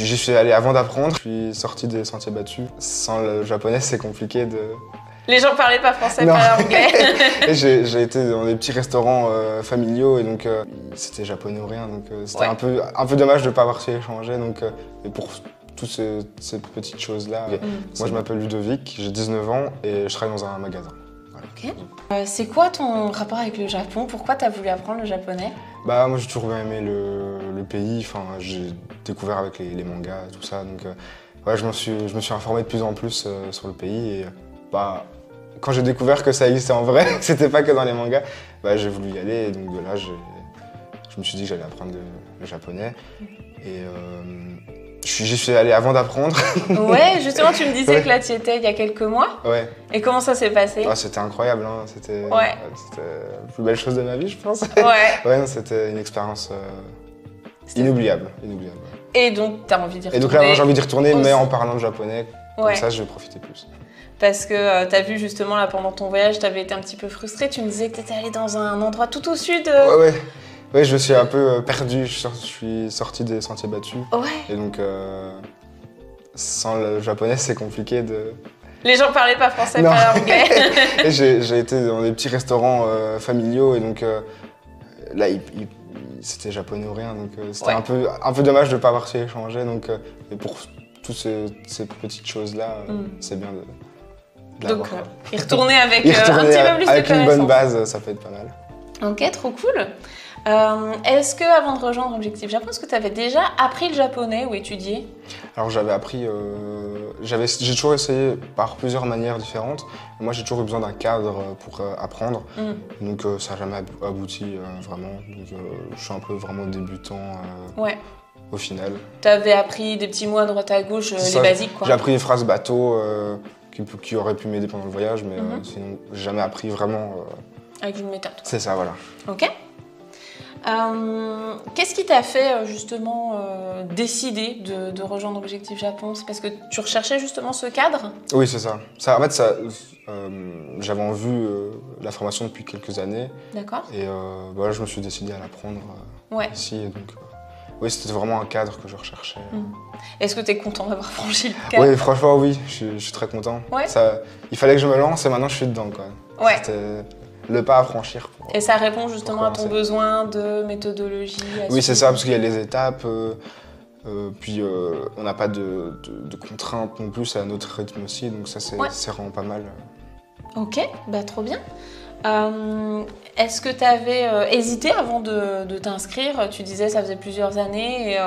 J'y suis allé avant d'apprendre, je suis sorti des sentiers battus. Sans le japonais, c'est compliqué de... Les gens parlaient pas français, Non. pas anglais. J'ai été dans des petits restaurants familiaux et donc c'était japonais ou rien, donc c'était un peu dommage de ne pas avoir su échanger. Donc, et pour toutes ces petites choses-là, moi je m'appelle Ludovic, j'ai 19 ans et je travaille dans un magasin. Voilà. Ok. C'est quoi ton rapport avec le Japon? Pourquoi tu as voulu apprendre le japonais? Bah moi j'ai toujours bien aimé le pays, enfin, j'ai découvert avec les mangas et tout ça, donc ouais, je me suis informé de plus en plus sur le pays et bah, quand j'ai découvert que ça existait en vrai, que c'était pas que dans les mangas, bah, j'ai voulu y aller et donc de là je me suis dit que j'allais apprendre le japonais et j'y suis allé avant d'apprendre. Ouais, justement tu me disais que là tu y étais il y a quelques mois. Ouais. Et comment ça s'est passé? Ah, c'était incroyable, hein. C'était la plus belle chose de ma vie je pense. Ouais. Ouais, non, c'était une expérience inoubliable. Et donc tu as envie d'y retourner? Et donc là moi, j'ai envie d'y retourner mais en parlant le japonais, comme ça je vais profiter plus. Parce que tu as vu justement là pendant ton voyage, tu avais été un petit peu frustré, tu me disais que tu étais allé dans un endroit tout au sud. Ouais, je me suis un peu perdu, je suis sorti des sentiers battus. Ouais. Et donc sans le japonais c'est compliqué de... Les gens parlaient pas français, pas anglais. Et j'ai été dans des petits restaurants familiaux et donc là c'était japonais ou rien, donc c'était un peu dommage de ne pas avoir su échanger. Donc, et pour toutes ces petites choses-là, c'est bien de donc, y retourner avec un petit peu plus de connaissances. Avec une bonne base, ça peut être pas mal. Ok, trop cool. Est-ce que avant de rejoindre Objectif Japon, est-ce que tu avais déjà appris le japonais ou étudié? Alors j'avais appris, j'ai toujours essayé par plusieurs manières différentes. Moi j'ai toujours eu besoin d'un cadre pour apprendre, donc ça n'a jamais abouti vraiment. Donc je suis un peu vraiment débutant au final. Tu avais appris des petits mots à droite à gauche, les basiques quoi. J'ai appris des phrases bateau qui auraient pu m'aider pendant le voyage, mais sinon j'ai jamais appris vraiment... Avec une méthode. C'est ça, voilà. Ok. Qu'est-ce qui t'a fait justement décider de rejoindre Objectif Japon? C'est parce que tu recherchais justement ce cadre? Oui, c'est ça. En fait, j'avais en vue la formation depuis quelques années. D'accord. Et voilà, je me suis décidé à la prendre ici. Et donc, oui, c'était vraiment un cadre que je recherchais. Est-ce que tu es content d'avoir franchi le cadre? Oui, franchement, oui. Je suis très content. Ouais. Il fallait que je me lance et maintenant je suis dedans, quoi. Ouais. C'était le pas à franchir. Et ça répond justement à ton besoin de méthodologie? Oui, c'est ça, parce qu'il y a les étapes. Puis on n'a pas de contraintes non plus, c'est à notre rythme aussi, donc ça c'est vraiment pas mal. Ok, bah trop bien. Est-ce que tu avais hésité avant de t'inscrire? Tu disais ça faisait plusieurs années, et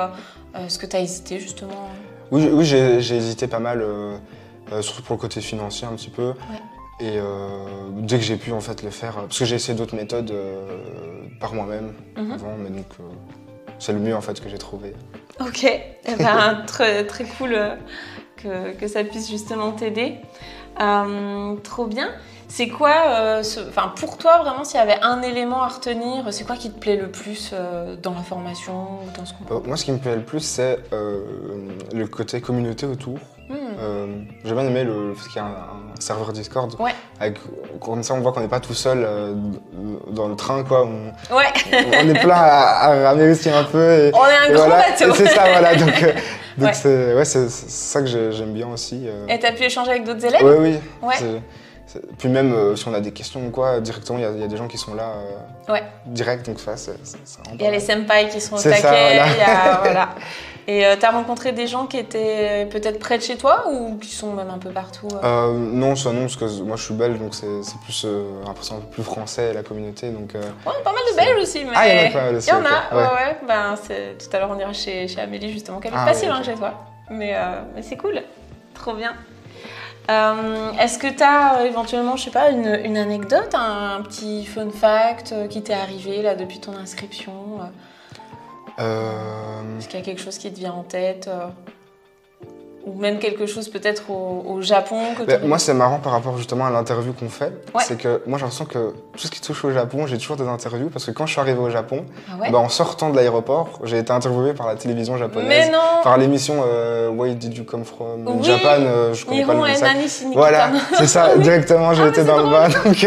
est-ce que tu as hésité justement? Oui, j'ai hésité pas mal, surtout pour le côté financier un petit peu. Ouais. Et dès que j'ai pu en fait le faire, parce que j'ai essayé d'autres méthodes par moi-même avant, mais donc c'est le mieux en fait que j'ai trouvé. Ok, eh ben, très cool que ça puisse justement t'aider. Trop bien. C'est quoi, pour toi vraiment, s'il y avait un élément à retenir, c'est quoi qui te plaît le plus dans la formation ou dans ce qu'on Moi, ce qui me plaît le plus, c'est le côté communauté autour. J'ai bien aimé le fait qu'il y ait un serveur Discord. Ouais. Comme ça, on voit qu'on n'est pas tout seul dans le train, quoi. On est plein à ramer aussi un peu. Et, on est un gros bateau. C'est ça, voilà. Donc c'est ça que j'aime bien aussi. Et t'as pu échanger avec d'autres élèves? Oui. Puis même si on a des questions ou quoi, directement, il y a des gens qui sont là direct, donc ça, c'est il y a les senpai qui sont au taquet, voilà. Et t'as rencontré des gens qui étaient peut-être près de chez toi ou qui sont même un peu partout? Non, parce que moi je suis belge, donc c'est plus l'impression un peu plus français, la communauté. Donc, pas mal de Belges aussi, mais il y en a pas mal aussi. Il y en a, Ben, tout à l'heure on ira chez Amélie justement, qui habite pas si loin chez toi. Mais c'est cool, trop bien. Est-ce que tu as éventuellement, je sais pas, une anecdote, un petit fun fact qui t'est arrivé là depuis ton inscription? Est-ce qu'il y a quelque chose qui te vient en tête? Ou même quelque chose peut-être au Japon que moi, c'est marrant par rapport justement à l'interview qu'on fait. C'est que moi, j'ai l'impression que tout ce qui touche au Japon, j'ai toujours des interviews. Parce que quand je suis arrivé au Japon, en sortant de l'aéroport, j'ai été interviewé par la télévision japonaise. Par l'émission Why Did You Come From Japan, je connais pas le nom. Voilà, c'est ça, directement, j'ai été dans le bas. Donc,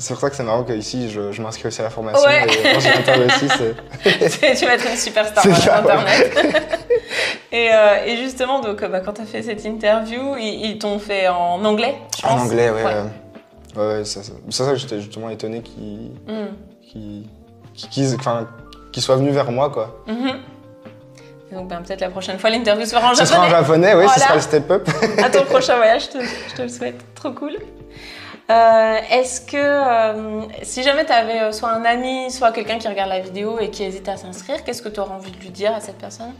c'est pour ça que c'est marrant qu'ici, je m'inscris aussi à la formation. Et quand j'interviens aussi, tu vas être une superstar sur Internet. Et justement, donc, quand tu as fait cette interview, ils t'ont fait en anglais, je pense. En anglais, ouais. C'est ça que j'étais justement étonné qu'ils soient venus vers moi, quoi. Donc peut-être la prochaine fois, l'interview se fera en japonais. Ce sera en japonais, oui, ce sera le step-up. À ton prochain voyage, je te le souhaite. Trop cool. Est-ce que si jamais tu avais soit un ami, soit quelqu'un qui regarde la vidéo et qui hésite à s'inscrire, qu'est-ce que tu aurais envie de lui dire à cette personne?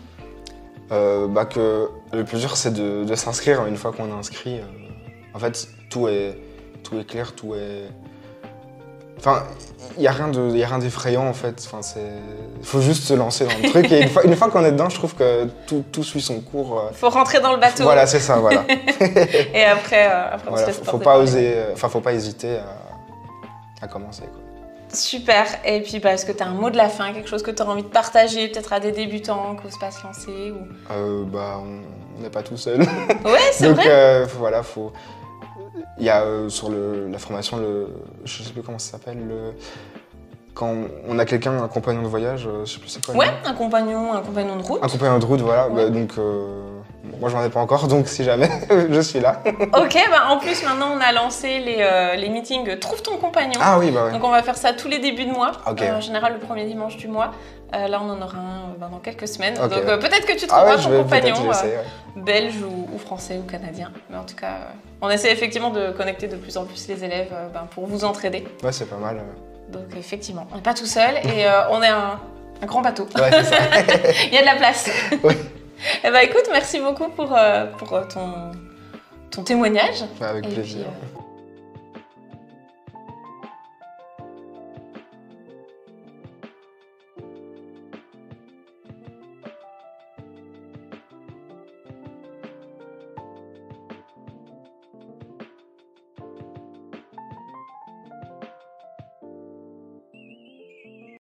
Que le plus dur, c'est de s'inscrire une fois qu'on est inscrit. En fait, tout est clair, tout est... Enfin, il n'y a rien d'effrayant en fait. Enfin, il faut juste se lancer dans le truc. Et une fois qu'on est dedans, je trouve que tout suit son cours. Faut rentrer dans le bateau. Voilà, c'est ça, voilà. Et après on se laisse porter. Faut pas hésiter à commencer, quoi. Super. Et puis, est-ce que tu as un mot de la fin, quelque chose que tu auras envie de partager, peut-être à des débutants qui n'osent pas se lancer ou... On n'est pas tout seul. Ouais, c'est vrai. Donc, voilà, faut... Il y a sur la formation, je sais plus comment ça s'appelle, quand on a quelqu'un, un compagnon de voyage, je sais plus c'est quoi. Ouais, un compagnon de route. Un compagnon de route, voilà. Ouais. Donc, moi, je m'en ai pas encore, donc si jamais, je suis là. Ok, en plus, maintenant, on a lancé les meetings Trouve ton compagnon. Ah oui, bah ouais. Donc, on va faire ça tous les débuts de mois. Okay. En général, le premier dimanche du mois. Là, on en aura un dans quelques semaines. Okay. Donc, peut-être que tu trouveras ton compagnon ouais. belge ou français ou canadien. Mais en tout cas, on essaie effectivement de connecter de plus en plus les élèves pour vous entraider. Ouais, c'est pas mal. Donc, effectivement, on n'est pas tout seul et on est un grand bateau. Ouais, c'est ça. Il y a de la place. Oui. Eh écoute, merci beaucoup pour ton témoignage. Avec et plaisir. Puis,